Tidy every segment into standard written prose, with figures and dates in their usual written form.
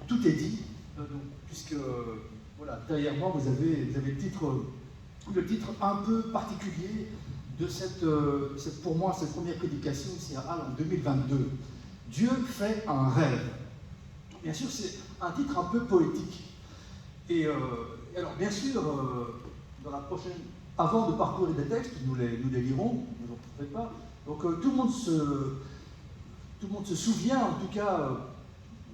tout est dit, puisque voilà, derrière moi vous avez le titre un peu particulier de pour moi cette première prédication ici à Halle en 2022. Dieu fait un rêve. Bien sûr, c'est un titre un peu poétique. Et alors, bien sûr, dans la prochaine, avant de parcourir des textes, nous les lirons, ne vous en faites pas. Donc tout le monde se souvient, en tout cas,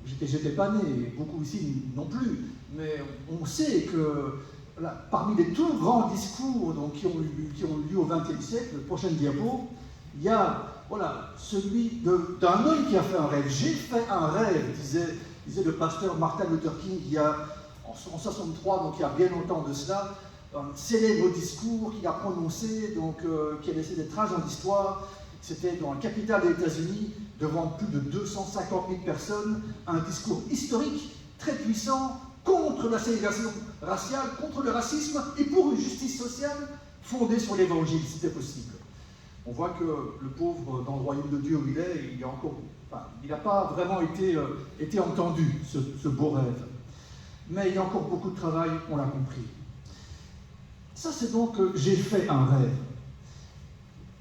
j'étais pas né, beaucoup ici non plus, mais on sait que voilà, parmi les tout grands discours donc, qui ont eu lieu au XXe siècle, le prochain diapo, il y a voilà, celui d'un homme qui a fait un rêve. J'ai fait un rêve, disait le pasteur Martin Luther King en 1963, donc il y a bien longtemps de cela, un célèbre discours qu'il a prononcé, donc, qui a laissé des traces dans l'histoire. C'était dans la capitale des États-Unis, devant plus de 250 000 personnes, un discours historique très puissant contre la ségrégation raciale, contre le racisme et pour une justice sociale fondée sur l'Évangile, si c'était possible. On voit que le pauvre, dans le royaume de Dieu où il est, il n'a pas vraiment été entendu, ce beau rêve. Mais il y a encore beaucoup de travail, on l'a compris. Ça, c'est donc j'ai fait un rêve.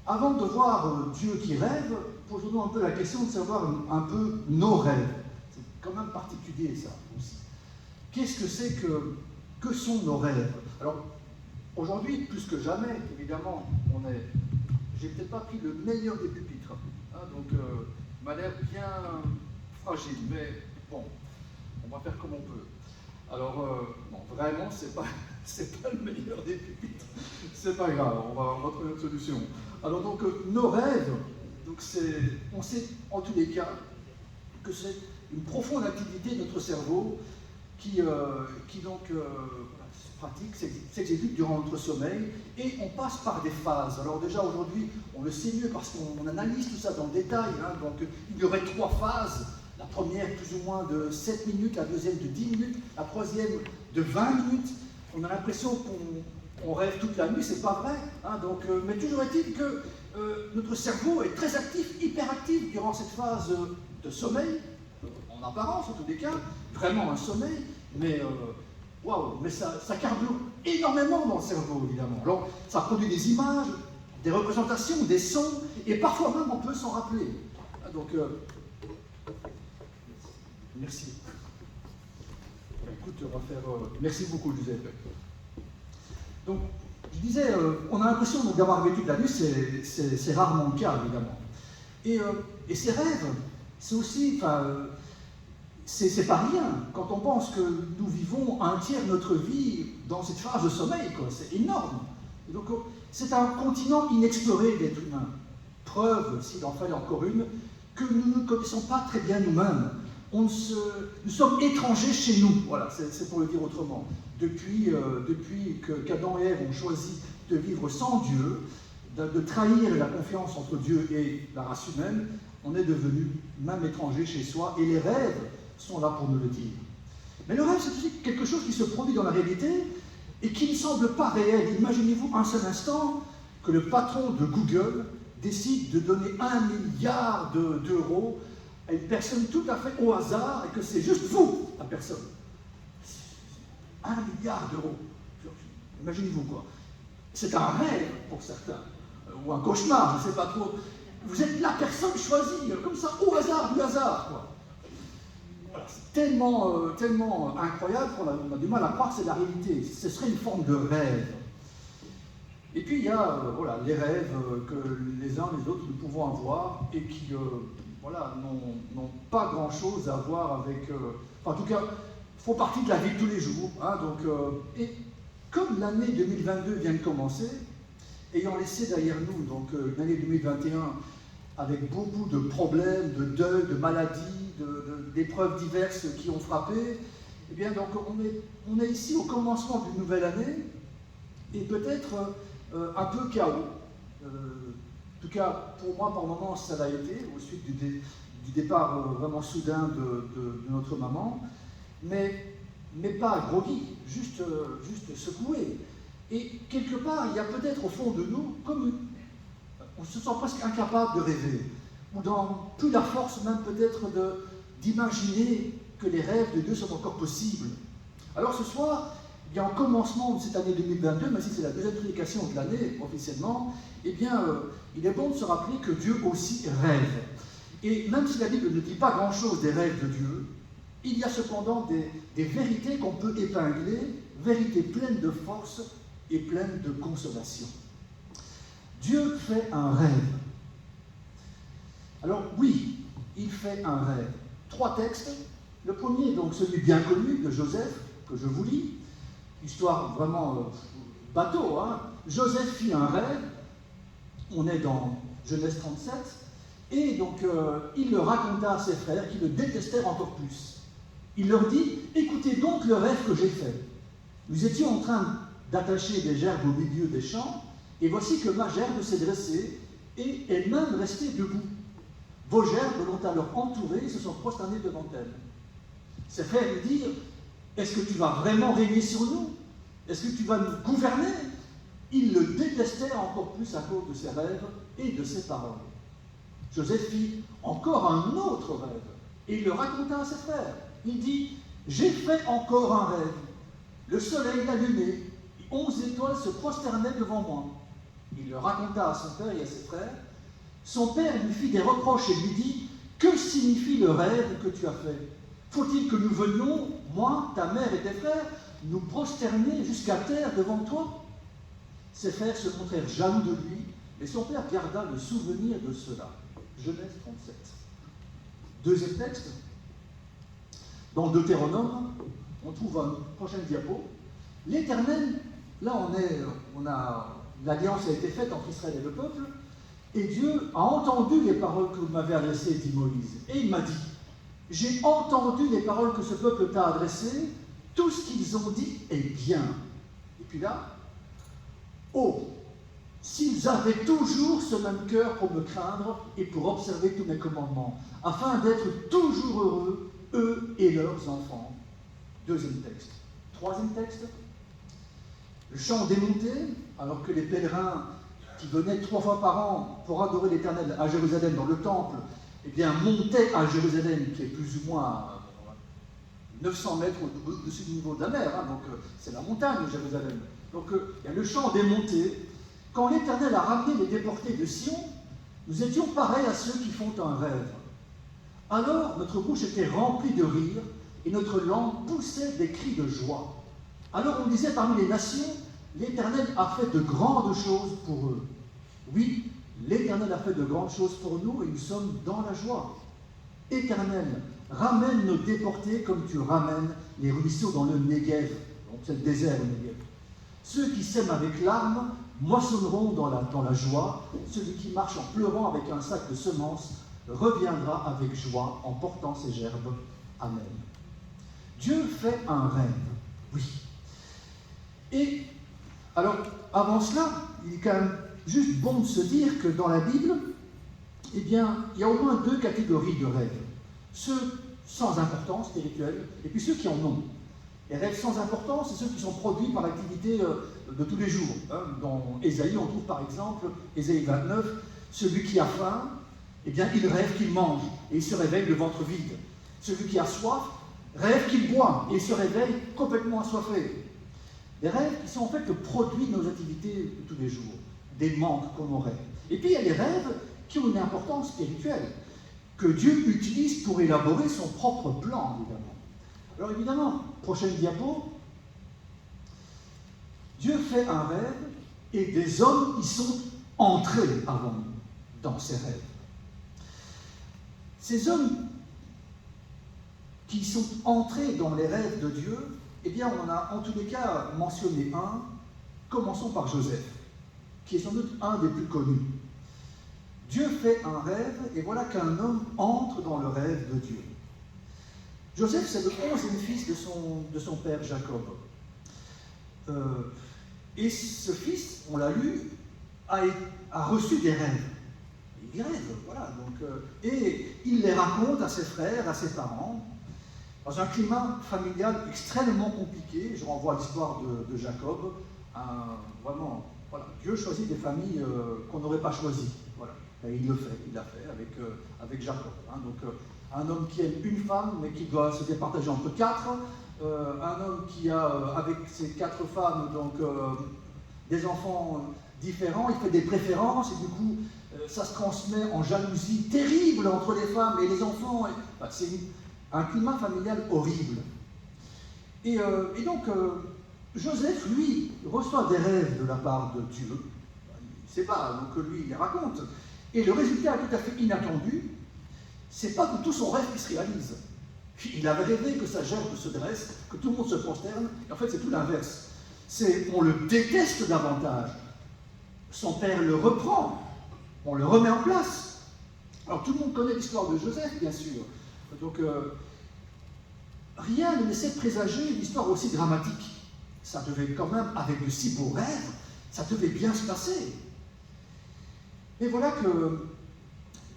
Avant de voir Dieu qui rêve, posons-nous un peu la question de savoir un peu nos rêves. C'est quand même particulier, ça aussi. Qu'est-ce que c'est que sont nos rêves? Alors, aujourd'hui, plus que jamais, évidemment, j'ai peut-être pas pris le meilleur des pupitres, hein, donc il m'a l'air bien fragile, mais bon, on va faire comme on peut. Alors, non, vraiment, c'est pas le meilleur des pupitres, c'est pas grave, on va trouver une solution. Alors donc, nos rêves, donc on sait en tous les cas que c'est une profonde activité de notre cerveau qui donc se pratique, s'exécute durant notre sommeil, et on passe par des phases. Alors déjà aujourd'hui, on le sait mieux parce qu'on analyse tout ça dans le détail, hein, donc il y aurait 3 phases. La première plus ou moins de 7 minutes, la deuxième de 10 minutes, la troisième de 20 minutes. On a l'impression qu'on rêve toute la nuit, c'est pas vrai. Hein, donc, mais toujours est-il que notre cerveau est très actif, hyperactif durant cette phase de sommeil, en apparence en tous les cas, vraiment un sommeil, mais waouh, mais ça carbure énormément dans le cerveau évidemment. Alors ça produit des images, des représentations, des sons, et parfois même on peut s'en rappeler. Donc merci. Écoute, on va faire. Merci beaucoup, Giuseppe. Donc, je disais, on a l'impression d'avoir vécu de la nuit, c'est rarement le cas, évidemment. Et ces rêves, c'est aussi, c'est pas rien quand on pense que nous vivons un tiers de notre vie dans cette phase de sommeil, quoi. C'est énorme. Et donc, c'est un continent inexploré d'être humain. Preuve, s'il en fallait encore une, que nous ne connaissons pas très bien nous-mêmes. Nous sommes étrangers chez nous, voilà, c'est pour le dire autrement. Depuis qu'Adam et Ève ont choisi de vivre sans Dieu, de trahir la confiance entre Dieu et la race humaine, on est devenu même étranger chez soi, et les rêves sont là pour nous le dire. Mais le rêve, c'est aussi quelque chose qui se produit dans la réalité et qui ne semble pas réel. Imaginez-vous un seul instant que le patron de Google décide de donner 1 milliard d'euros à une personne tout à fait au hasard, et que c'est juste vous, la personne. 1 milliard d'euros. Imaginez-vous quoi. C'est un rêve pour certains, ou un cauchemar, je ne sais pas trop. Vous êtes la personne choisie, comme ça, au hasard, du hasard, quoi. Voilà, c'est tellement incroyable qu'on a du mal à croire que c'est la réalité. Ce serait une forme de rêve. Et puis il y a les rêves que les uns les autres nous pouvons avoir et qui n'ont pas grand-chose à voir avec... en tout cas, font partie de la vie de tous les jours. Hein, et comme l'année 2022 vient de commencer, ayant laissé derrière nous donc l'année 2021 avec beaucoup de problèmes, de deuil, de maladies, d'épreuves diverses qui ont frappé, eh bien donc on est ici au commencement d'une nouvelle année et peut-être un peu chaos. En tout cas, pour moi, par moments, ça l'a été, au suite du départ vraiment soudain de notre maman, mais pas groggy, juste secoué. Et quelque part, il y a peut-être au fond de nous, on se sent presque incapable de rêver, ou dans plus la force même peut-être d'imaginer que les rêves de Dieu sont encore possibles. Alors ce soir, eh bien, en commencement de cette année 2022, même si c'est la deuxième prédication de l'année officiellement, eh bien, il est bon de se rappeler que Dieu aussi rêve. Et même si la Bible ne dit pas grand-chose des rêves de Dieu, il y a cependant des vérités qu'on peut épingler, vérités pleines de force et pleines de consolation. Dieu fait un rêve. Alors oui, il fait un rêve. 3 textes. Le premier, donc celui bien connu de Joseph, que je vous lis. Histoire vraiment bateau, hein. Joseph fit un rêve. On est dans Genèse 37. Et donc il le raconta à ses frères qui le détestèrent encore plus. Il leur dit, écoutez donc le rêve que j'ai fait. Nous étions en train d'attacher des gerbes au milieu des champs, et voici que ma gerbe s'est dressée et est même restée debout. Vos gerbes l'ont alors entourée et se sont prosternés devant elle. Ses frères lui dirent, est-ce que tu vas vraiment régner sur nous? Est-ce que tu vas nous gouverner? Ils le détestèrent encore plus à cause de ses rêves et de ses paroles. Joseph fit encore un autre rêve, et il le raconta à ses frères. Il dit, j'ai fait encore un rêve. Le soleil allumé, 11 étoiles se prosternaient devant moi. Il le raconta à son père et à ses frères. Son père lui fit des reproches et lui dit, que signifie le rêve que tu as fait? Faut-il que nous venions, moi, ta mère et tes frères, nous prosterner jusqu'à terre devant toi? Ses frères se montrèrent jaloux de lui, mais son père garda le souvenir de cela. Genèse 37. Deuxième texte. Dans Deutéronome, on trouve une prochaine diapo. L'Éternel, là l'alliance a été faite entre Israël et le peuple, et Dieu a entendu les paroles que vous m'avez adressées, dit Moïse. Et il m'a dit, j'ai entendu les paroles que ce peuple t'a adressées, tout ce qu'ils ont dit est bien. Et puis là, oh, s'ils avaient toujours ce même cœur pour me craindre et pour observer tous mes commandements, afin d'être toujours heureux, eux et leurs enfants. Deuxième texte. Troisième texte. Le chant démonté, alors que les pèlerins qui venaient 3 fois par an pour adorer l'Éternel à Jérusalem dans le temple, eh bien, montaient à Jérusalem, qui est plus ou moins 900 mètres au-dessus du niveau de la mer, hein, donc c'est la montagne de Jérusalem. Donc il y a le chant démonté. Quand l'Éternel a ramené les déportés de Sion, nous étions pareils à ceux qui font un rêve. Alors notre bouche était remplie de rire et notre langue poussait des cris de joie. Alors on disait parmi les nations, l'Éternel a fait de grandes choses pour eux. Oui, l'Éternel a fait de grandes choses pour nous et nous sommes dans la joie. Éternel, ramène nos déportés comme tu ramènes les ruisseaux dans le Négev. Donc c'est le désert, le Négev. Ceux qui sèment avec larmes moissonneront dans la joie. Celui qui marche en pleurant avec un sac de semences reviendra avec joie en portant ses gerbes. Amen. Dieu fait un rêve, oui. Et alors, avant cela, il est quand même juste bon de se dire que dans la Bible, eh bien, il y a au moins 2 catégories de rêves. Ceux sans importance spirituelle et puis ceux qui en ont. Les rêves sans importance, c'est ceux qui sont produits par l'activité de tous les jours. Dans Ésaïe, on trouve par exemple, Ésaïe 29, celui qui a faim, eh bien, il rêve qu'il mange et il se réveille le ventre vide. Celui qui a soif rêve qu'il boit et il se réveille complètement assoiffé. Des rêves qui sont en fait le produit de nos activités de tous les jours, des manques qu'on aurait. Et puis il y a les rêves qui ont une importance spirituelle, que Dieu utilise pour élaborer son propre plan, évidemment. Alors évidemment, prochaine diapo, Dieu fait un rêve et des hommes y sont entrés avant nous, dans ces rêves. Ces hommes qui sont entrés dans les rêves de Dieu, eh bien on en a en tous les cas mentionné un, commençons par Joseph, qui est sans doute un des plus connus. Dieu fait un rêve et voilà qu'un homme entre dans le rêve de Dieu. Joseph, c'est le 11e fils de son père Jacob. Et ce fils, on l'a lu, a reçu des rêves. Il rêve, voilà. Donc, et il les raconte à ses frères, à ses parents, dans un climat familial extrêmement compliqué. Je renvoie à l'histoire de Jacob. Vraiment, voilà, Dieu choisit des familles qu'on n'aurait pas choisies. Voilà. Et il l'a fait avec Jacob. Hein. Donc, un homme qui aime une femme, mais qui doit se départager entre 4, un homme qui a, avec ses 4 femmes, donc des enfants différents, il fait des préférences, et du coup, ça se transmet en jalousie terrible entre les femmes et les enfants. Enfin, c'est un climat familial horrible. Et donc, Joseph, lui, reçoit des rêves de la part de Dieu. Il ne sait pas, donc lui, il les raconte. Et le résultat est tout à fait inattendu. C'est pas que tout son rêve qui se réalise. Il avait rêvé que sa gerbe se dresse, que tout le monde se prosterne, et en fait, c'est tout l'inverse. On le déteste davantage. Son père le reprend, on le remet en place. Alors, tout le monde connaît l'histoire de Joseph, bien sûr. Donc, rien ne laissait présager une histoire aussi dramatique. Ça devait quand même, avec de si beaux rêves, ça devait bien se passer. Et voilà que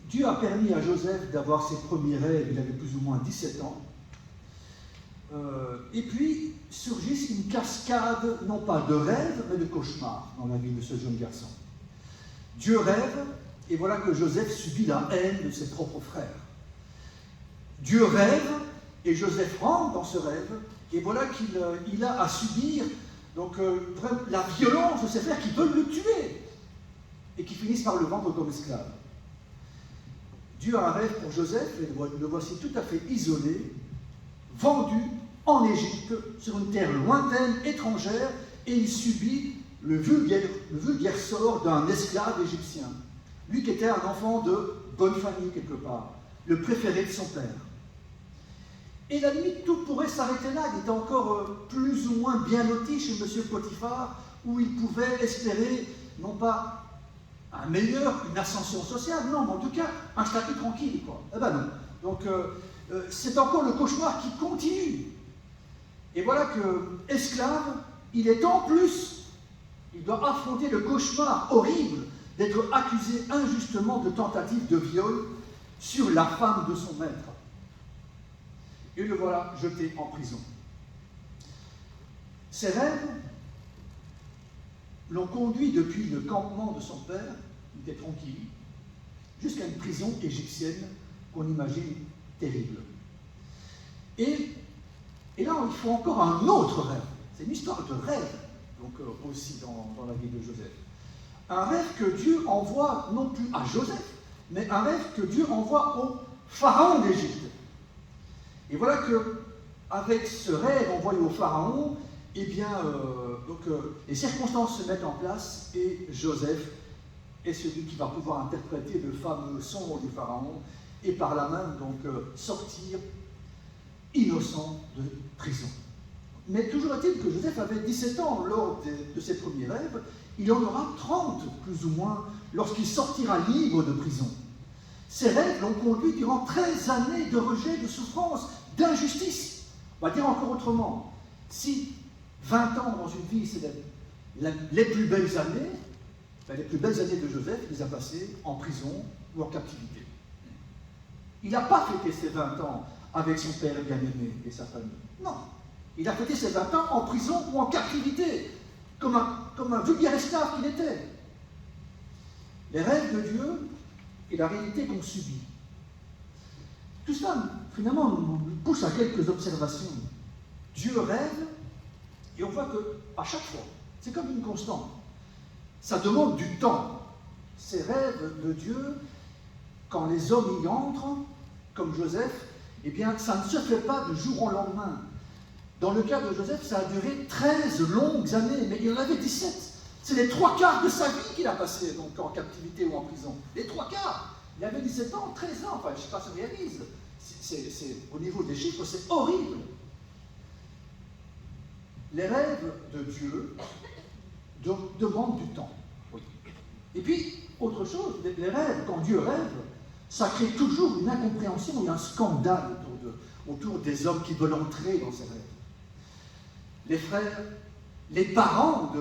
Dieu a permis à Joseph d'avoir ses premiers rêves, il avait plus ou moins 17 ans. Et puis surgissent une cascade, non pas de rêves, mais de cauchemars dans la vie de ce jeune garçon. Dieu rêve, et voilà que Joseph subit la haine de ses propres frères. Dieu rêve, et Joseph rentre dans ce rêve, et voilà qu'il a à subir donc, la violence de ses frères qui veulent le tuer, et qui finissent par le vendre comme esclave. Dieu a un rêve pour Joseph, et le voici tout à fait isolé, vendu en Égypte, sur une terre lointaine, étrangère, et il subit le vulgaire sort d'un esclave égyptien. Lui qui était un enfant de bonne famille quelque part, le préféré de son père. Et la limite, tout pourrait s'arrêter là. Il était encore plus ou moins bien loti chez M. Potiphar, où il pouvait espérer, non pas un meilleur, une ascension sociale, non, mais en tout cas, un statut tranquille, quoi. Eh ben non. Donc, c'est encore le cauchemar qui continue. Et voilà que, esclave, il est en plus, il doit affronter le cauchemar horrible d'être accusé injustement de tentative de viol sur la femme de son maître. Et le voilà jeté en prison. Ses rêves l'ont conduit depuis le campement de son père, il était tranquille, jusqu'à une prison égyptienne qu'on imagine terrible. Et là, il faut encore un autre rêve. C'est une histoire de rêve, donc aussi dans la vie de Joseph. Un rêve que Dieu envoie non plus à Joseph, mais un rêve que Dieu envoie au pharaon d'Égypte. Et voilà que, avec ce rêve envoyé au pharaon, eh bien, les circonstances se mettent en place et Joseph est celui qui va pouvoir interpréter le fameux son du pharaon et par là même donc sortir innocent de prison. Mais toujours est-il que Joseph avait 17 ans lors de ses premiers rêves, il en aura 30 plus ou moins lorsqu'il sortira libre de prison. Ces rêves l'ont conduit durant 13 années de rejet, de souffrance, d'injustice. On va dire encore autrement, si 20 ans dans une vie, c'est les plus belles années, les plus belles années de Joseph, il les a passées en prison ou en captivité. Il n'a pas fêté ses 20 ans avec son père bien-aimé et sa famille. Non, il a fêté ses 20 ans en prison ou en captivité, comme un vulgaire esclave qu'il était. Les rêves de Dieu et la réalité qu'on subit. Tout cela, finalement, nous pousse à quelques observations. Dieu rêve, et on voit qu'à chaque fois, c'est comme une constante. Ça demande du temps. Ces rêves de Dieu, quand les hommes y entrent, comme Joseph, eh bien, ça ne se fait pas du jour au lendemain. Dans le cas de Joseph, ça a duré 13 longues années, mais il en avait 17. C'est les 3/4 de sa vie qu'il a passé, donc en captivité ou en prison. Les 3/4. Il avait 17 ans, 13 ans, enfin, je ne sais pas si ça se réalise. Au niveau des chiffres, c'est horrible. Les rêves de Dieu demandent du temps. Et puis, autre chose, les rêves, quand Dieu rêve, ça crée toujours une incompréhension et un scandale autour des hommes qui veulent entrer dans ces rêves. Les frères, les parents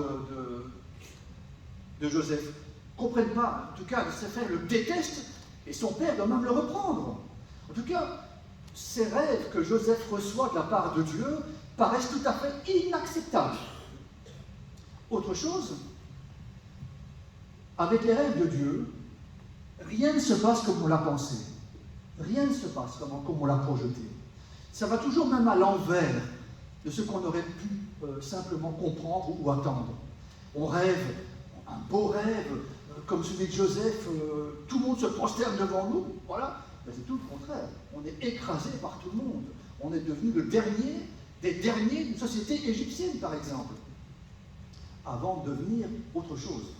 de Joseph ne comprennent pas. En tout cas, ses frères le détestent et son père doit même le reprendre. En tout cas, ces rêves que Joseph reçoit de la part de Dieu paraissent tout à fait inacceptables. Autre chose, avec les rêves de Dieu, rien ne se passe comme on l'a pensé. rien ne se passe vraiment comme on l'a projeté. Ça va toujours même à l'envers de ce qu'on aurait pu simplement comprendre ou attendre. On rêve un beau rêve, comme celui de Joseph, tout le monde se prosterne devant nous, voilà. Mais c'est tout le contraire. On est écrasé par tout le monde. On est devenu le dernier des derniers d'une société égyptienne, par exemple, avant de devenir autre chose.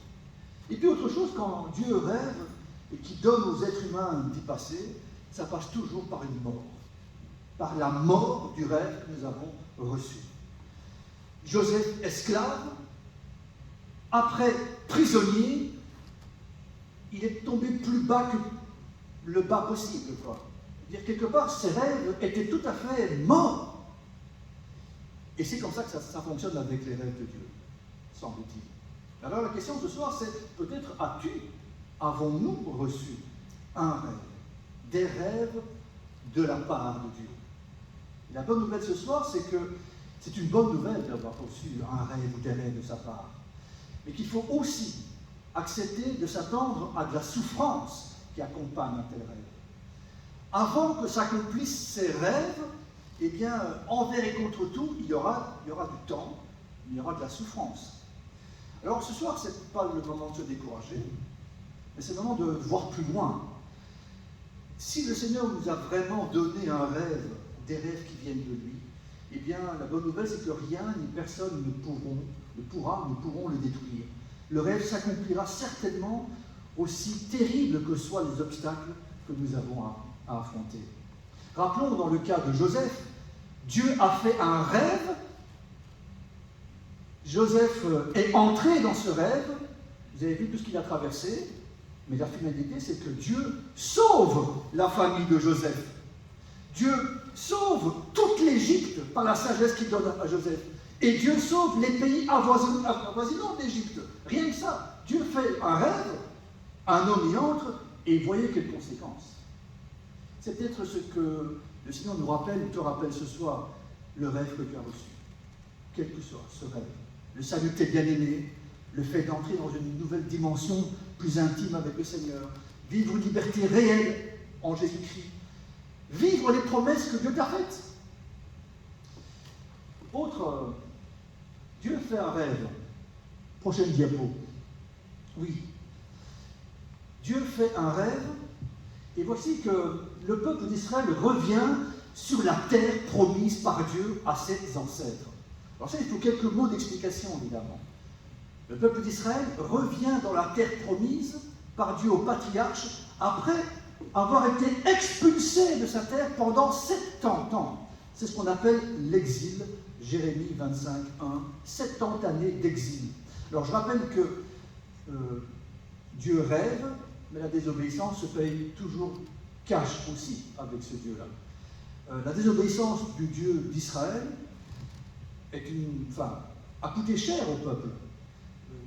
Et puis autre chose, quand Dieu rêve et qu'il donne aux êtres humains d'y passer, ça passe toujours par une mort, par la mort du rêve que nous avons reçu. Joseph, esclave, après prisonnier, il est tombé plus bas que le bas possible, quoi. Dire quelque part, ses rêves étaient tout à fait morts. Et c'est comme ça que ça fonctionne avec les rêves de Dieu, semble-t-il. Alors la question ce soir, c'est peut-être avons-nous reçu un rêve, des rêves de la part de Dieu. Et la bonne nouvelle ce soir, c'est que c'est une bonne nouvelle d'avoir reçu un rêve ou des rêves de sa part, mais qu'il faut aussi accepter de s'attendre à de la souffrance qui accompagne un tel rêve. Avant que s'accomplissent ces rêves, eh bien, envers et contre tout, il y aura du temps, il y aura de la souffrance. Alors ce soir, ce n'est pas le moment de se décourager, mais c'est le moment de voir plus loin. Si le Seigneur nous a vraiment donné un rêve, des rêves qui viennent de lui, eh bien, la bonne nouvelle, c'est que rien ni personne ne pourront le détruire. Le rêve s'accomplira certainement, aussi terrible que soient les obstacles que nous avons à affronter. Rappelons dans le cas de Joseph, Dieu a fait un rêve, Joseph est entré dans ce rêve, vous avez vu tout ce qu'il a traversé, mais la finalité, c'est que Dieu sauve la famille de Joseph. Dieu sauve toute l'Égypte par la sagesse qu'il donne à Joseph. Et Dieu sauve les pays avoisinants d'Égypte. Rien que ça. Dieu fait un rêve, un homme y entre, et voyez quelles conséquences. C'est peut-être ce que le Seigneur nous rappelle, ou te rappelle ce soir, le rêve que tu as reçu. Quel que soit ce rêve. Le salut de tes bien-aimés, le fait d'entrer dans une nouvelle dimension plus intime avec le Seigneur, vivre une liberté réelle en Jésus-Christ, vivre les promesses que Dieu t'a faites. Dieu fait un rêve. Prochaine diapo. Oui. Dieu fait un rêve, et voici que le peuple d'Israël revient sur la terre promise par Dieu à ses ancêtres. Alors ça, il faut quelques mots d'explication, évidemment. Le peuple d'Israël revient dans la terre promise par Dieu au patriarche après avoir été expulsé de sa terre pendant 70 ans. C'est ce qu'on appelle l'exil, Jérémie 25, 1, 70 années d'exil. Alors je rappelle que Dieu rêve, mais la désobéissance se paye toujours cash aussi avec ce Dieu-là. La désobéissance du Dieu d'Israël a coûté cher au peuple.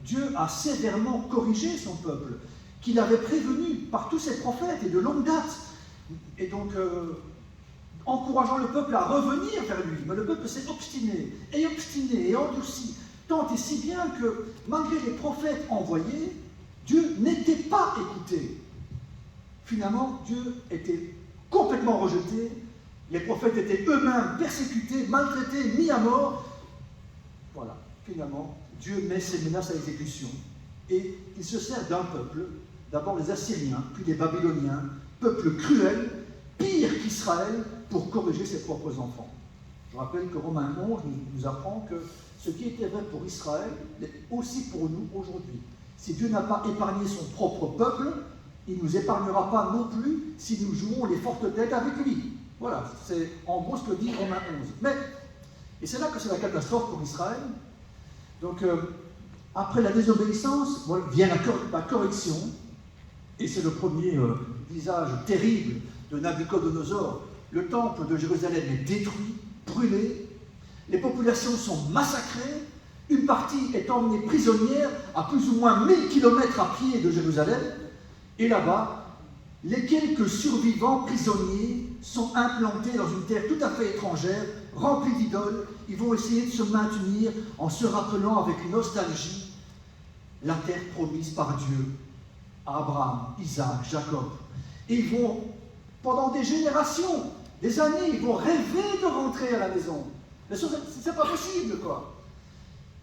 Dieu a sévèrement corrigé son peuple, qu'il avait prévenu par tous ses prophètes et de longue date. Et donc, encourageant le peuple à revenir vers lui. Mais le peuple s'est obstiné et endurci, tant et si bien que, malgré les prophètes envoyés, Dieu n'était pas écouté. Finalement, Dieu était complètement rejeté, les prophètes étaient eux-mêmes persécutés, maltraités, mis à mort. Voilà, finalement, Dieu met ses menaces à exécution. Et il se sert d'un peuple, d'abord les Assyriens, puis les Babyloniens, peuple cruel, pire qu'Israël, pour corriger ses propres enfants. Je rappelle que Romains 11 nous apprend que ce qui était vrai pour Israël est aussi pour nous aujourd'hui. Si Dieu n'a pas épargné son propre peuple, il ne nous épargnera pas non plus si nous jouons les fortes têtes avec lui. Voilà, c'est en gros ce que dit Romains 11. Et c'est là que c'est la catastrophe pour Israël. Donc, après la désobéissance, vient la correction, et c'est le premier visage terrible de Nabuchodonosor. Le temple de Jérusalem est détruit, brûlé, les populations sont massacrées, une partie est emmenée prisonnière à plus ou moins 1000 km à pied de Jérusalem, et là-bas, les quelques survivants prisonniers sont implantés dans une terre tout à fait étrangère, remplie d'idoles. Ils vont essayer de se maintenir en se rappelant avec nostalgie la terre promise par Dieu à Abraham, Isaac, Jacob. Et ils vont pendant des générations, des années, ils vont rêver de rentrer à la maison. Mais c'est pas possible, quoi.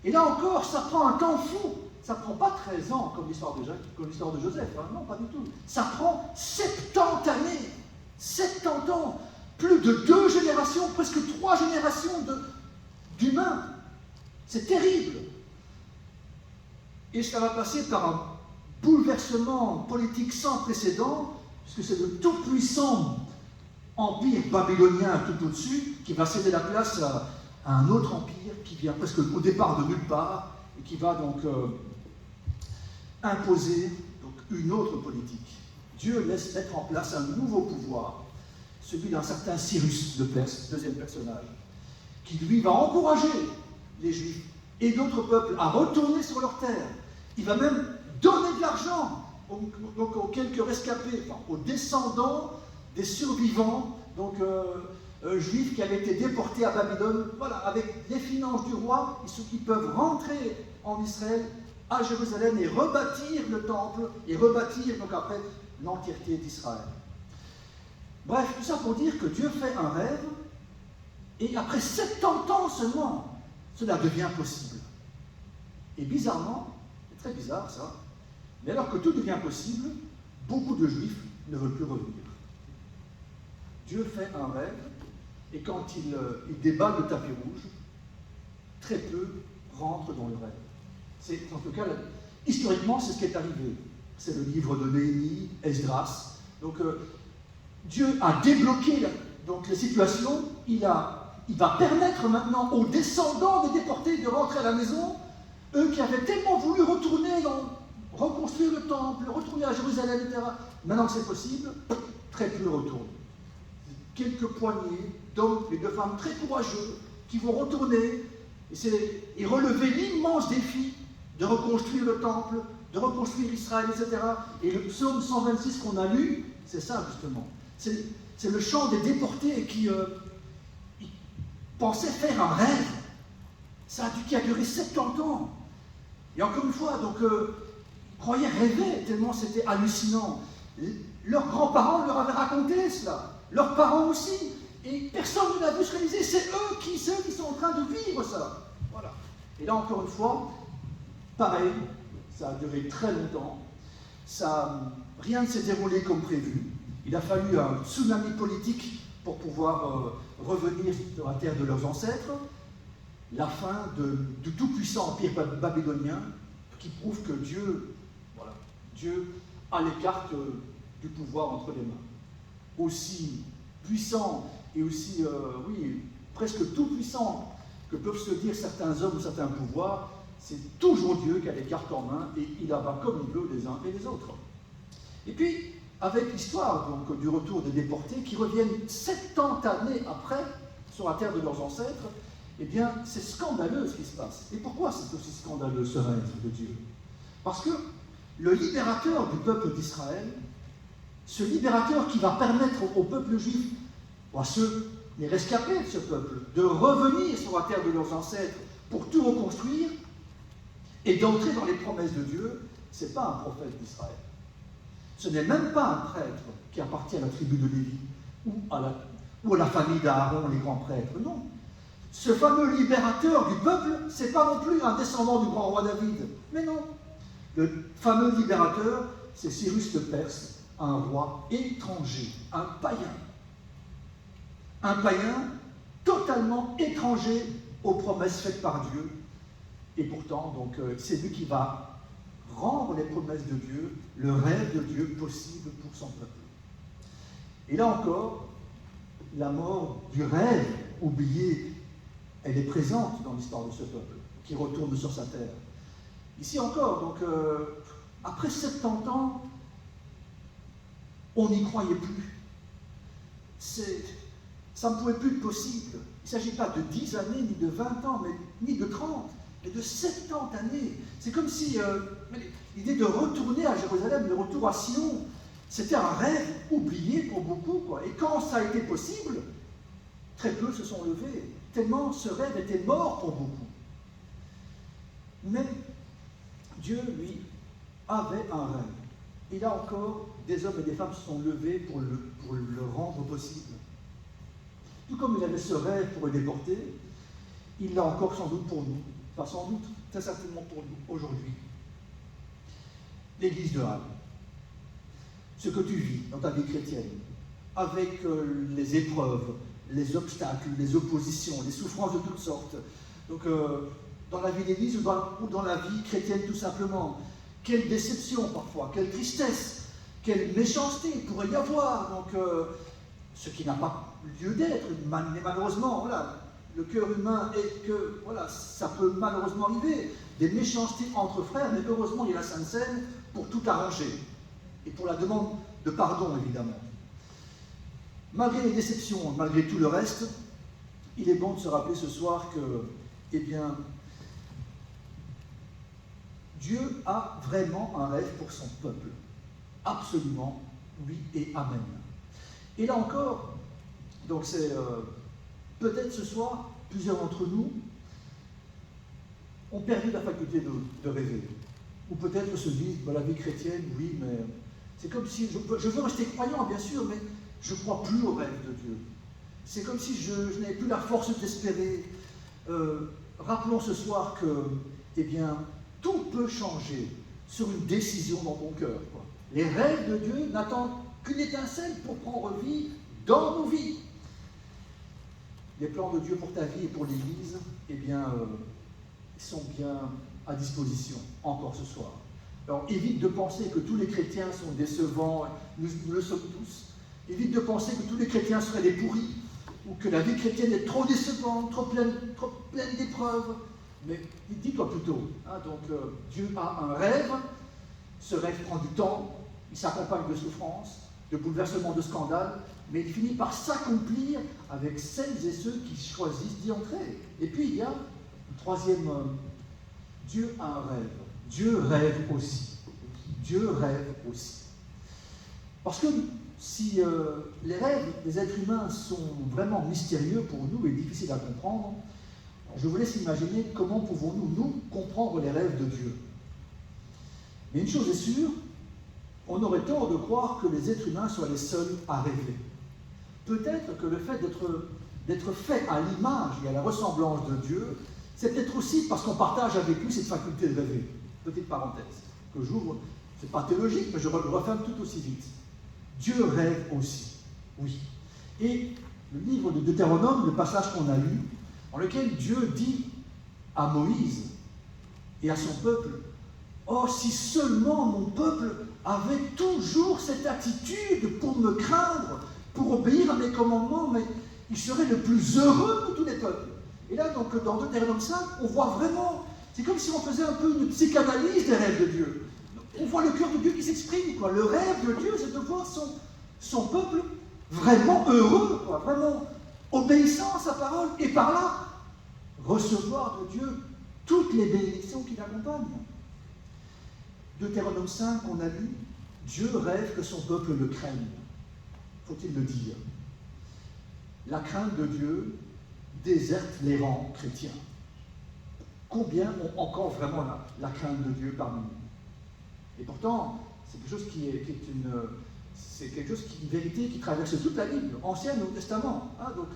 Et là encore, ça prend un temps fou. Ça ne prend pas 13 ans comme l'histoire de Joseph, hein. Non, pas du tout. Ça prend 70 années, 70 ans, plus de 2 générations, presque 3 générations d'humains. C'est terrible. Et ça va passer par un bouleversement politique sans précédent, puisque c'est le tout-puissant empire babylonien tout au-dessus qui va céder la place à un autre empire qui vient presque au départ de nulle part et qui va donc imposer donc, une autre politique. Dieu laisse mettre en place un nouveau pouvoir, celui d'un certain Cyrus de Perse, deuxième personnage, qui lui va encourager les Juifs et d'autres peuples à retourner sur leur terre. Il va même donner de l'argent aux quelques rescapés, enfin, aux descendants des survivants juifs qui avaient été déportés à Babylone. Voilà, avec les finances du roi, ils peuvent rentrer en Israël, à Jérusalem, et rebâtir le temple, et rebâtir donc après l'entièreté d'Israël. Bref, tout ça pour dire que Dieu fait un rêve, et après 70 ans seulement, cela devient possible. Et bizarrement, c'est très bizarre ça, mais alors que tout devient possible, beaucoup de Juifs ne veulent plus revenir. Dieu fait un rêve, et quand il déballe le tapis rouge, très peu rentrent dans le rêve. C'est, en tout cas, historiquement, c'est ce qui est arrivé. C'est le livre de Néhémie, Esdras. Donc, Dieu a débloqué la situation. Il va permettre maintenant aux descendants des déportés de rentrer à la maison, eux qui avaient tellement voulu retourner, reconstruire le temple, retourner à Jérusalem, etc. Maintenant que c'est possible, très peu retournent. Quelques poignées d'hommes et de femmes très courageux qui vont retourner et relever l'immense défi de reconstruire le temple, de reconstruire Israël, etc. Et le psaume 126 qu'on a lu, c'est ça justement. C'est le chant des déportés qui pensaient faire un rêve. Qui a duré 70 ans. Et encore une fois, donc, ils croyaient rêver, tellement c'était hallucinant. Leurs grands-parents leur avaient raconté cela. Leurs parents aussi. Et personne ne l'a vu se réaliser. C'est eux qui sont en train de vivre ça. Voilà. Et là, encore une fois, pareil, ça a duré très longtemps. Rien ne s'est déroulé comme prévu. Il a fallu un tsunami politique pour pouvoir revenir sur la terre de leurs ancêtres. La fin du tout-puissant empire babylonien qui prouve que Dieu a les cartes du pouvoir entre les mains. Aussi puissant et aussi, presque tout puissant que peuvent se dire certains hommes ou certains pouvoirs, c'est toujours Dieu qui a les cartes en main et il abat comme il veut les uns et les autres. Et puis, avec l'histoire donc, du retour des déportés qui reviennent 70 années après sur la terre de leurs ancêtres, eh bien, c'est scandaleux ce qui se passe. Et pourquoi c'est aussi scandaleux ce rêve de Dieu? Parce que le libérateur du peuple d'Israël, ce libérateur qui va permettre au peuple juif, ou à ceux, les rescapés de ce peuple, de revenir sur la terre de leurs ancêtres pour tout reconstruire et d'entrer dans les promesses de Dieu, ce n'est pas un prophète d'Israël. Ce n'est même pas un prêtre qui appartient à la tribu de Lévi ou à la famille d'Aaron, les grands prêtres, non. Ce fameux libérateur du peuple, ce n'est pas non plus un descendant du grand roi David, mais non. Le fameux libérateur, c'est Cyrus de Perse, un roi étranger, un païen. Un païen totalement étranger aux promesses faites par Dieu. Et pourtant, donc, c'est lui qui va rendre les promesses de Dieu, le rêve de Dieu possible pour son peuple. Et là encore, la mort du rêve oublié, elle est présente dans l'histoire de ce peuple, qui retourne sur sa terre. Ici encore, donc, après 70 ans, on n'y croyait plus. Ça ne pouvait plus être possible. Il ne s'agit pas de 10 années, ni de 20 ans, ni de 30, mais de 70 années. C'est comme si l'idée de retourner à Jérusalem, le retour à Sion, c'était un rêve oublié pour beaucoup, quoi. Et quand ça a été possible, très peu se sont levés, tellement ce rêve était mort pour beaucoup. Mais Dieu, lui, avait un rêve. Et là encore, des hommes et des femmes se sont levés pour le rendre possible. Tout comme il avait ce rêve pour le déporter, il l'a encore sans doute pour nous, pas sans doute, très certainement pour nous aujourd'hui. L'église de Halle, ce que tu vis dans ta vie chrétienne, avec les épreuves, les obstacles, les oppositions, les souffrances de toutes sortes, donc dans la vie d'église ou dans la vie chrétienne tout simplement, quelle déception parfois, quelle tristesse, quelle méchanceté il pourrait y avoir, donc ce qui n'a pas lieu d'être, mais malheureusement, voilà, le cœur humain est que, voilà, ça peut malheureusement arriver, des méchancetés entre frères, mais heureusement il y a la Sainte Seine pour tout arranger, et pour la demande de pardon évidemment. Malgré les déceptions, malgré tout le reste, il est bon de se rappeler ce soir que, eh bien, Dieu a vraiment un rêve pour son peuple. Absolument, oui et amen. Et là encore, donc c'est peut-être ce soir, plusieurs d'entre nous ont perdu la faculté de rêver. Ou peut-être se disent, bah, la vie chrétienne, oui, mais c'est comme si, je veux rester croyant bien sûr, mais je ne crois plus au rêve de Dieu. C'est comme si je n'avais plus la force d'espérer. Rappelons ce soir que, eh bien, tout peut changer sur une décision dans ton cœur, quoi. Les rêves de Dieu n'attendent qu'une étincelle pour prendre vie dans nos vies. Les plans de Dieu pour ta vie et pour l'Église, eh bien, sont bien à disposition encore ce soir. Alors, évite de penser que tous les chrétiens sont décevants, nous le sommes tous. Évite de penser que tous les chrétiens seraient des pourris, ou que la vie chrétienne est trop décevante, trop pleine d'épreuves. Mais dis-toi plutôt, hein, donc Dieu a un rêve, ce rêve prend du temps, il s'accompagne de souffrances, de bouleversements, de scandales, mais il finit par s'accomplir avec celles et ceux qui choisissent d'y entrer. Et puis il y a le troisième, Dieu a un rêve. Dieu rêve aussi. Dieu rêve aussi. Parce que si les rêves des êtres humains sont vraiment mystérieux pour nous et difficiles à comprendre, je vous laisse imaginer comment pouvons-nous, nous, comprendre les rêves de Dieu. Mais une chose est sûre, on aurait tort de croire que les êtres humains soient les seuls à rêver. Peut-être que le fait d'être fait à l'image et à la ressemblance de Dieu, c'est peut-être aussi parce qu'on partage avec lui cette faculté de rêver. Petite parenthèse que j'ouvre, c'est pas théologique, mais je referme tout aussi vite. Dieu rêve aussi, oui. Et le livre de Deutéronome, le passage qu'on a lu, dans lequel Dieu dit à Moïse et à son peuple, « Oh, si seulement mon peuple avait toujours cette attitude pour me craindre, pour obéir à mes commandements, mais il serait le plus heureux de tous les peuples. » Et là, donc, dans Deutéronome 5, on voit vraiment, c'est comme si on faisait un peu une psychanalyse des rêves de Dieu. On voit le cœur de Dieu qui s'exprime, quoi. Le rêve de Dieu, c'est de voir son peuple vraiment heureux, quoi, vraiment obéissant à sa parole, et par là, recevoir de Dieu toutes les bénédictions qui l'accompagnent. Deutéronome 5, on a lu, Dieu rêve que son peuple le craigne. Faut-il le dire? La crainte de Dieu déserte les rangs chrétiens. Combien ont encore vraiment la crainte de Dieu parmi nous? Et pourtant, c'est quelque chose c'est quelque chose une vérité qui traverse toute la Bible, Ancien et Nouveau Testament. Hein, donc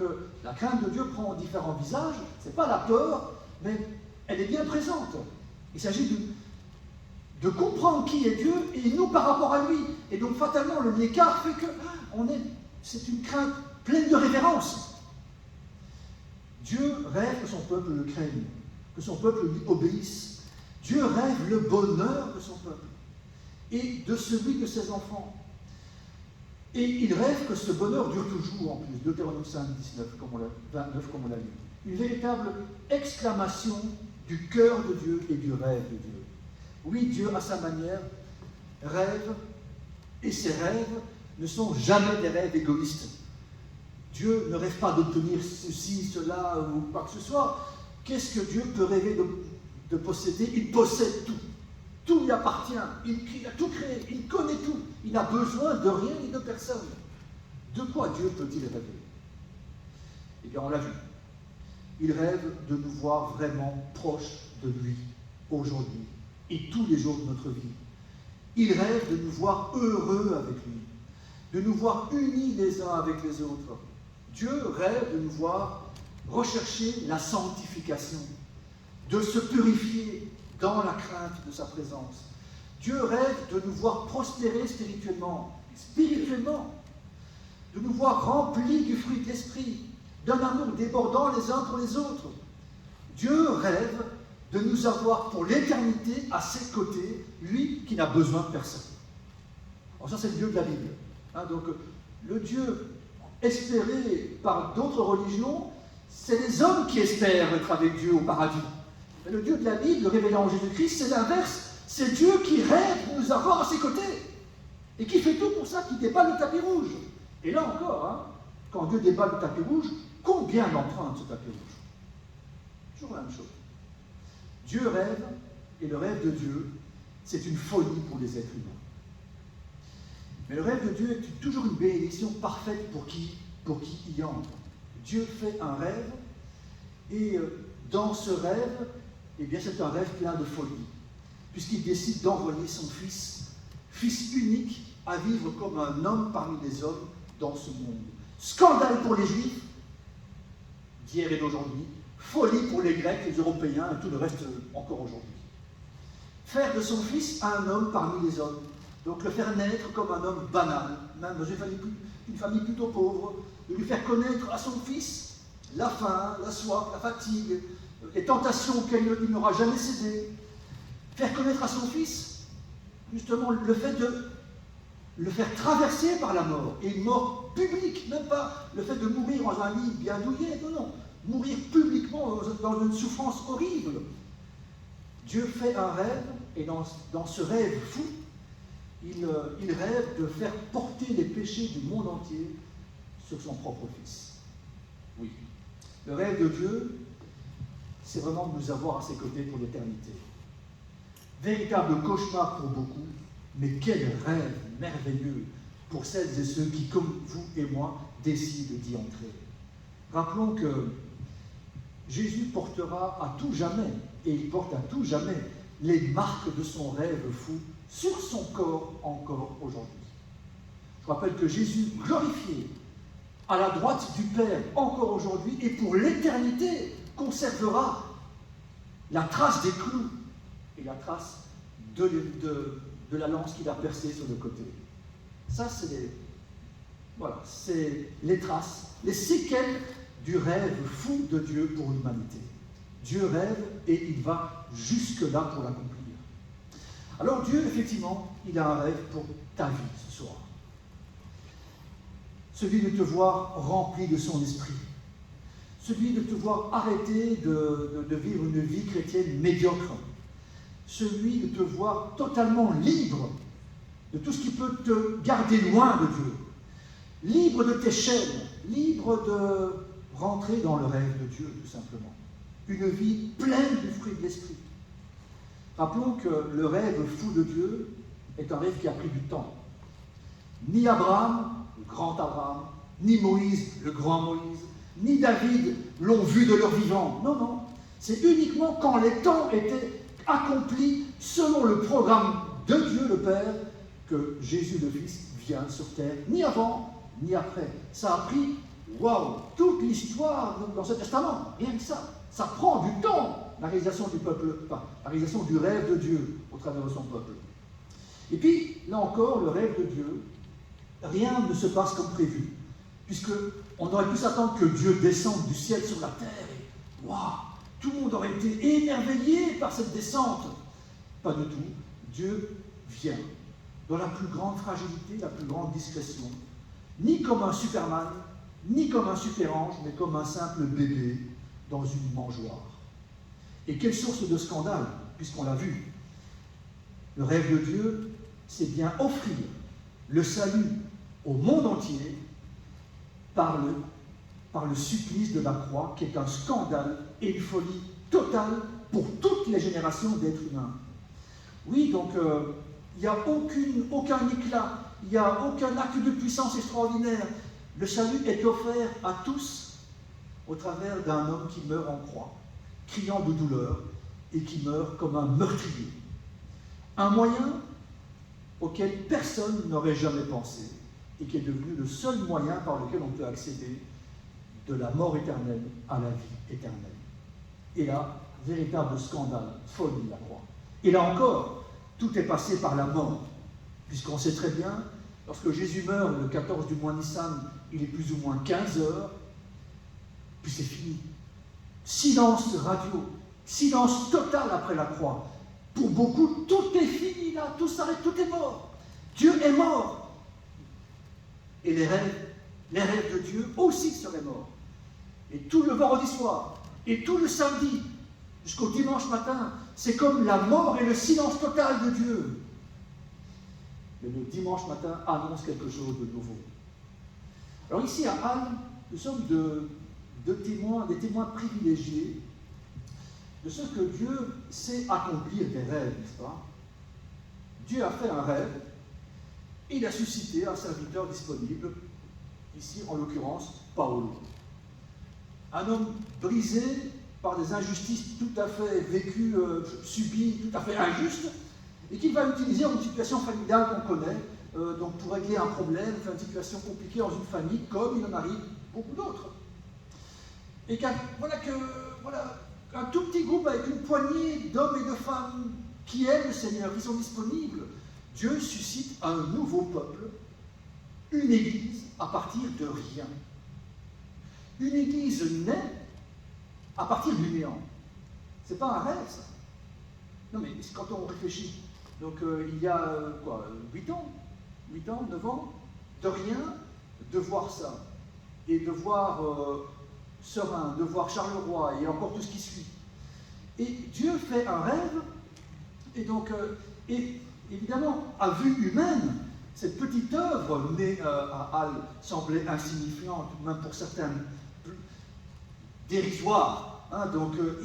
la crainte de Dieu prend différents visages, c'est pas la peur, mais elle est bien présente. Il s'agit de comprendre qui est Dieu et nous par rapport à lui. Et donc fatalement, l'écart fait que c'est une crainte pleine de révérence. Dieu rêve que son peuple le craigne, que son peuple lui obéisse. Dieu rêve le bonheur de son peuple et de celui de ses enfants. Et il rêve que ce bonheur dure toujours en plus. Deutéronome 5, 29, comme on l'a lu. Une véritable exclamation du cœur de Dieu et du rêve de Dieu. Oui, Dieu, à sa manière, rêve, et ses rêves ne sont jamais des rêves égoïstes. Dieu ne rêve pas d'obtenir ceci, cela, ou quoi que ce soit. Qu'est-ce que Dieu peut rêver de posséder? Il possède tout. Tout lui appartient. Il a tout créé. Il connaît tout. Il n'a besoin de rien ni de personne. De quoi Dieu peut-il rêver? Eh bien, on l'a vu. Il rêve de nous voir vraiment proches de lui, aujourd'hui, et tous les jours de notre vie. Il rêve de nous voir heureux avec lui, de nous voir unis les uns avec les autres. Dieu rêve de nous voir rechercher la sanctification, de se purifier dans la crainte de sa présence. Dieu rêve de nous voir prospérer spirituellement, de nous voir remplis du fruit de l'esprit, d'un amour débordant les uns pour les autres. Dieu rêve de nous avoir pour l'éternité à ses côtés, lui qui n'a besoin de personne. Alors ça, c'est le Dieu de la Bible. Donc, le Dieu espéré par d'autres religions, c'est les hommes qui espèrent être avec Dieu au paradis. Mais le Dieu de la Bible, le révélé en Jésus-Christ, c'est l'inverse. C'est Dieu qui rêve de nous avoir à ses côtés. Et qui fait tout pour ça, qui déballe le tapis rouge. Et là encore, quand Dieu déballe le tapis rouge, combien d'empreintes ce tapis rouge? Toujours la même chose. Dieu rêve, et le rêve de Dieu, c'est une folie pour les êtres humains. Mais le rêve de Dieu est toujours une bénédiction parfaite pour qui y entre. Dieu fait un rêve, et dans ce rêve, eh bien c'est un rêve plein de folie, puisqu'il décide d'envoyer son fils unique, à vivre comme un homme parmi les hommes dans ce monde. Scandale pour les Juifs, d'hier et d'aujourd'hui, folie pour les Grecs, les Européens et tout le reste encore aujourd'hui. Faire de son fils un homme parmi les hommes, donc le faire naître comme un homme banal, même dans une famille plutôt pauvre, de lui faire connaître à son fils la faim, la soif, la fatigue, les tentations auxquelles il n'aura jamais cédé. Faire connaître à son fils, justement, le fait de le faire traverser par la mort, et une mort publique, même pas le fait de mourir dans un lit bien douillet, non, mourir publiquement dans une souffrance horrible. Dieu fait un rêve, et dans ce rêve fou, il rêve de faire porter les péchés du monde entier sur son propre Fils. Oui, le rêve de Dieu, c'est vraiment de nous avoir à ses côtés pour l'éternité. Véritable cauchemar pour beaucoup, mais quel rêve merveilleux pour celles et ceux qui, comme vous et moi, décident d'y entrer. Rappelons que Jésus portera à tout jamais, et il porte à tout jamais, les marques de son rêve fou sur son corps encore aujourd'hui. Je rappelle que Jésus, glorifié à la droite du Père encore aujourd'hui, et pour l'éternité, conservera la trace des clous et la trace de la lance qu'il a percée sur le côté. Ça, c'est les traces, les séquelles du rêve fou de Dieu pour l'humanité. Dieu rêve et il va jusque-là pour l'accomplir. Alors Dieu, effectivement, il a un rêve pour ta vie ce soir. Celui de te voir rempli de son esprit. Celui de te voir arrêter de vivre une vie chrétienne médiocre. Celui de te voir totalement libre de tout ce qui peut te garder loin de Dieu. Libre de tes chaînes, libre de rentrer dans le rêve de Dieu, tout simplement. Une vie pleine du fruit de l'esprit. Rappelons que le rêve fou de Dieu est un rêve qui a pris du temps. Ni Abraham, le grand Abraham, ni Moïse, le grand Moïse, ni David l'ont vu de leur vivant. Non. C'est uniquement quand les temps étaient accomplis selon le programme de Dieu le Père que Jésus le Fils vient sur terre, ni avant, ni après. Ça a pris, toute l'histoire dans ce testament, rien que ça. Ça prend du temps, la réalisation la réalisation du rêve de Dieu au travers de son peuple. Et puis, là encore, le rêve de Dieu, rien ne se passe comme prévu, puisqu'on aurait pu s'attendre que Dieu descende du ciel sur la terre, et tout le monde aurait été émerveillé par cette descente. Pas du tout. Dieu vient dans la plus grande fragilité, la plus grande discrétion, ni comme un Superman, ni comme un super-ange, mais comme un simple bébé dans une mangeoire. Et quelle source de scandale, puisqu'on l'a vu. Le rêve de Dieu, c'est bien offrir le salut au monde entier par le supplice de la croix, qui est un scandale et une folie totale pour toutes les générations d'êtres humains. Oui, donc il n'y a aucun éclat, il n'y a aucun acte de puissance extraordinaire. Le salut est offert à tous au travers d'un homme qui meurt en croix, criant de douleur, et qui meurt comme un meurtrier. Un moyen auquel personne n'aurait jamais pensé et qui est devenu le seul moyen par lequel on peut accéder de la mort éternelle à la vie éternelle. Et là, véritable scandale, folie la croix. Et là encore, tout est passé par la mort, puisqu'on sait très bien, lorsque Jésus meurt le 14 du mois Nissan, il est plus ou moins 15 heures, puis c'est fini. Silence radio, silence total après la croix. Pour beaucoup, tout est fini là, tout s'arrête, tout est mort. Dieu est mort. Et les rêves de Dieu aussi seraient morts. Et tout le vendredi soir, et tout le samedi, jusqu'au dimanche matin, c'est comme la mort et le silence total de Dieu. Mais le dimanche matin annonce quelque chose de nouveau. Alors ici à Halle, nous sommes des témoins privilégiés de ce que Dieu sait accomplir des rêves, n'est-ce pas? Dieu a fait un rêve, il a suscité un serviteur disponible, ici en l'occurrence Paolo. Un homme brisé par des injustices tout à fait vécues, subies, tout à fait injustes, et qu'il va utiliser en une situation familiale qu'on connaît, donc pour régler un problème, une situation compliquée dans une famille, comme il en arrive beaucoup d'autres. Et un tout petit groupe avec une poignée d'hommes et de femmes qui aiment le Seigneur, qui sont disponibles, Dieu suscite un nouveau peuple, une église à partir de rien. Une église naît à partir du néant. C'est pas un rêve, ça. Non, mais quand on réfléchit, donc il y a 8 ans, 9 ans, de rien, de voir ça, et de voir Serein, de voir Charleroi, et encore tout ce qui suit. Et Dieu fait un rêve, et donc, et évidemment, à vue humaine, cette petite œuvre née à Halle semblait insignifiante, même pour certains dérisoire.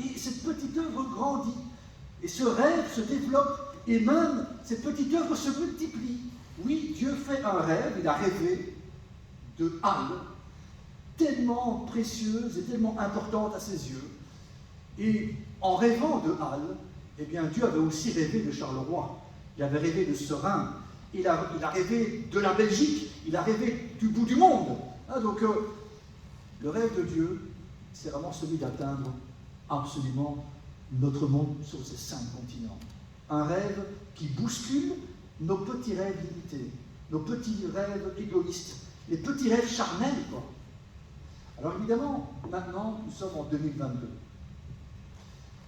Et cette petite œuvre grandit, et ce rêve se développe, et même cette petite œuvre se multiplie. Oui, Dieu fait un rêve, il a rêvé de Halle, tellement précieuse et tellement importante à ses yeux. Et en rêvant de Halle, eh bien, Dieu avait aussi rêvé de Charleroi, il avait rêvé de Serein, il a rêvé de la Belgique, il a rêvé du bout du monde. Le rêve de Dieu, c'est vraiment celui d'atteindre absolument notre monde sur ces 5 continents. Un rêve qui bouscule nos petits rêves limités, nos petits rêves égoïstes, les petits rêves charnels, quoi. Alors évidemment, maintenant, nous sommes en 2022.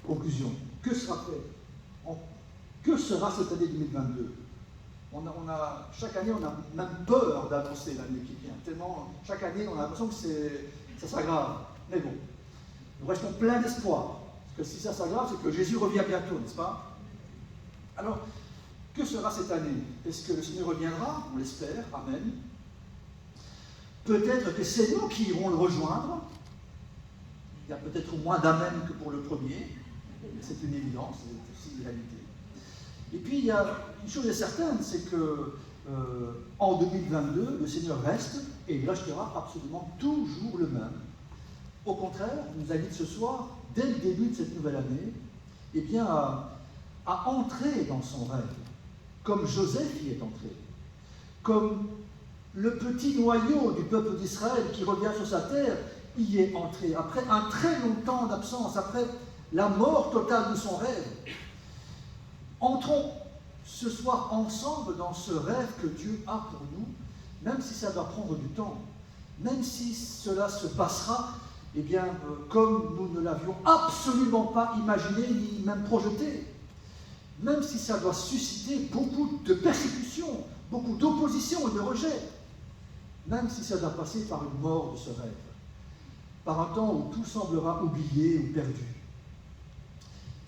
Conclusion. Que sera fait? Que sera cette année 2022? Chaque année, on a même peur d'annoncer l'année qui vient. Tellement, chaque année, on a l'impression que ça s'aggrave. Mais bon, nous restons pleins d'espoir. Parce que si ça s'aggrave, c'est que Jésus revient bientôt, n'est-ce pas? Alors, que sera cette année? Est-ce que le Seigneur reviendra? On l'espère. Amen. Peut-être que c'est nous qui irons le rejoindre. Il y a peut-être moins d'amen que pour le premier. C'est une évidence, c'est aussi une réalité. Et puis, il y a une chose est certaine, c'est que en 2022, le Seigneur reste et il restera absolument toujours le même. Au contraire, il nous invite ce soir, dès le début de cette nouvelle année, eh bien, à entrer dans son rêve, comme Joseph y est entré, comme le petit noyau du peuple d'Israël qui revient sur sa terre y est entré, après un très long temps d'absence, après la mort totale de son rêve. Entrons ce soir ensemble dans ce rêve que Dieu a pour nous, même si ça doit prendre du temps, même si cela se passera, eh bien, comme nous ne l'avions absolument pas imaginé ni même projeté, même si ça doit susciter beaucoup de persécutions, beaucoup d'opposition et de rejet, même si ça doit passer par une mort de ce rêve, par un temps où tout semblera oublié ou perdu.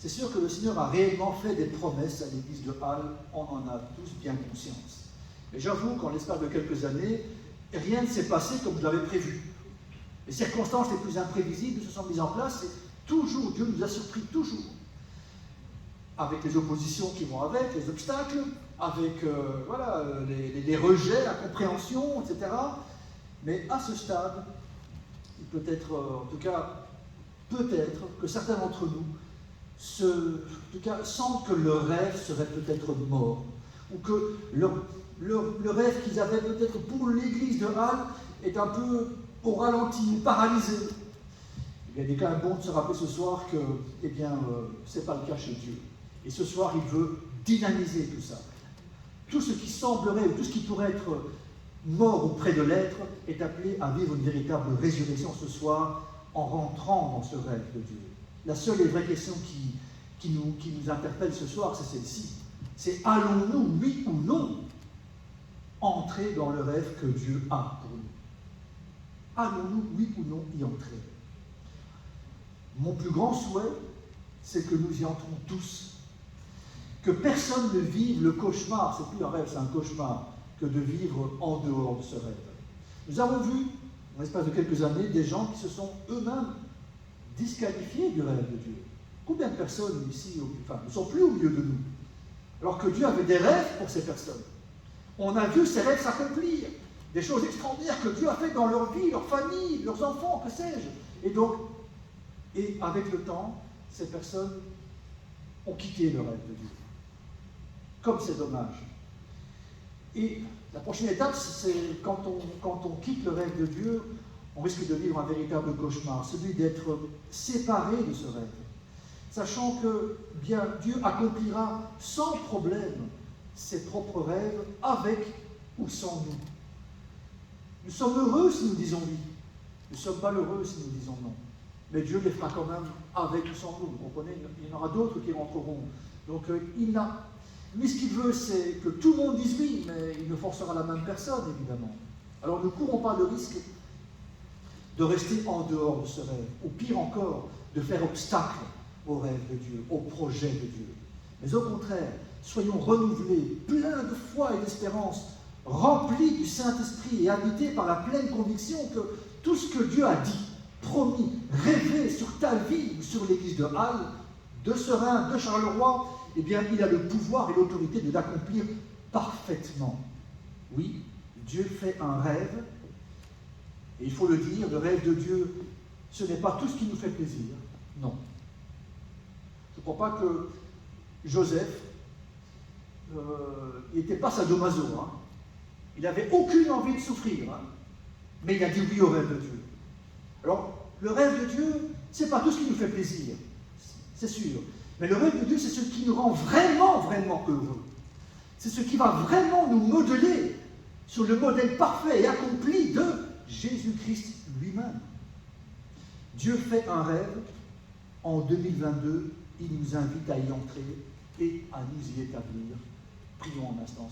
C'est sûr que le Seigneur a réellement fait des promesses à l'église de Halle, on en a tous bien conscience. Mais j'avoue qu'en l'espace de quelques années, rien ne s'est passé comme je l'avais prévu. Les circonstances les plus imprévisibles se sont mises en place et toujours, Dieu nous a surpris, toujours. Avec les oppositions qui vont avec, les obstacles, avec les rejets, la compréhension, etc. Mais à ce stade, il peut être, en tout cas, peut-être que certains d'entre nous sentent que le rêve serait peut-être mort, ou que le rêve qu'ils avaient peut-être pour l'église de Halle est un peu au ralenti, paralysé. Il est quand même bon de se rappeler ce soir que, ce n'est pas le cas chez Dieu. Et ce soir, il veut dynamiser tout ça. Tout ce qui semblerait, ou tout ce qui pourrait être mort ou près de l'être, est appelé à vivre une véritable résurrection ce soir en rentrant dans ce rêve de Dieu. La seule et vraie question qui nous interpelle ce soir, c'est celle-ci. C'est allons-nous, oui ou non, entrer dans le rêve que Dieu a pour nous? Allons-nous, oui ou non, y entrer? Mon plus grand souhait, c'est que nous y entrons tous. Que personne ne vive le cauchemar, c'est plus un rêve, c'est un cauchemar, que de vivre en dehors de ce rêve. Nous avons vu, en l'espace de quelques années, des gens qui se sont eux-mêmes disqualifiés du rêve de Dieu. Combien de personnes ici, ne sont plus au milieu de nous, alors que Dieu avait des rêves pour ces personnes? On a vu ces rêves s'accomplir, des choses extraordinaires que Dieu a fait dans leur vie, leur famille, leurs enfants, que sais-je. Et avec le temps, ces personnes ont quitté le rêve de Dieu. Comme c'est dommage. Et la prochaine étape, c'est quand on quitte le rêve de Dieu, on risque de vivre un véritable cauchemar, celui d'être séparé de ce rêve, sachant que bien Dieu accomplira sans problème ses propres rêves avec ou sans nous. Nous sommes heureux si nous disons oui, nous sommes malheureux si nous disons non. Mais Dieu les fera quand même avec ou sans nous, vous comprenez? Il y en aura d'autres qui rentreront. Donc lui, ce qu'il veut, c'est que tout le monde dise oui, mais il ne forcera la même personne, évidemment. Alors ne courons pas le risque de rester en dehors de ce rêve, ou pire encore, de faire obstacle au rêve de Dieu, au projet de Dieu. Mais au contraire, soyons renouvelés, pleins de foi et d'espérance, remplis du Saint-Esprit et habités par la pleine conviction que tout ce que Dieu a dit, promis, rêvé sur ta vie ou sur l'église de Halle, de Serein, de Charleroi, eh bien, il a le pouvoir et l'autorité de l'accomplir parfaitement. Oui, Dieu fait un rêve, et il faut le dire, le rêve de Dieu, ce n'est pas tout ce qui nous fait plaisir, non. Je ne crois pas que Joseph, il n'était pas sadomaso, hein. Il n'avait aucune envie de souffrir, hein. Mais il a dit oui au rêve de Dieu. Alors, le rêve de Dieu, ce n'est pas tout ce qui nous fait plaisir, c'est sûr. Mais le rêve de Dieu, c'est ce qui nous rend vraiment, vraiment heureux. C'est ce qui va vraiment nous modeler sur le modèle parfait et accompli de Jésus-Christ lui-même. Dieu fait un rêve. En 2022, il nous invite à y entrer et à nous y établir. Prions un instant.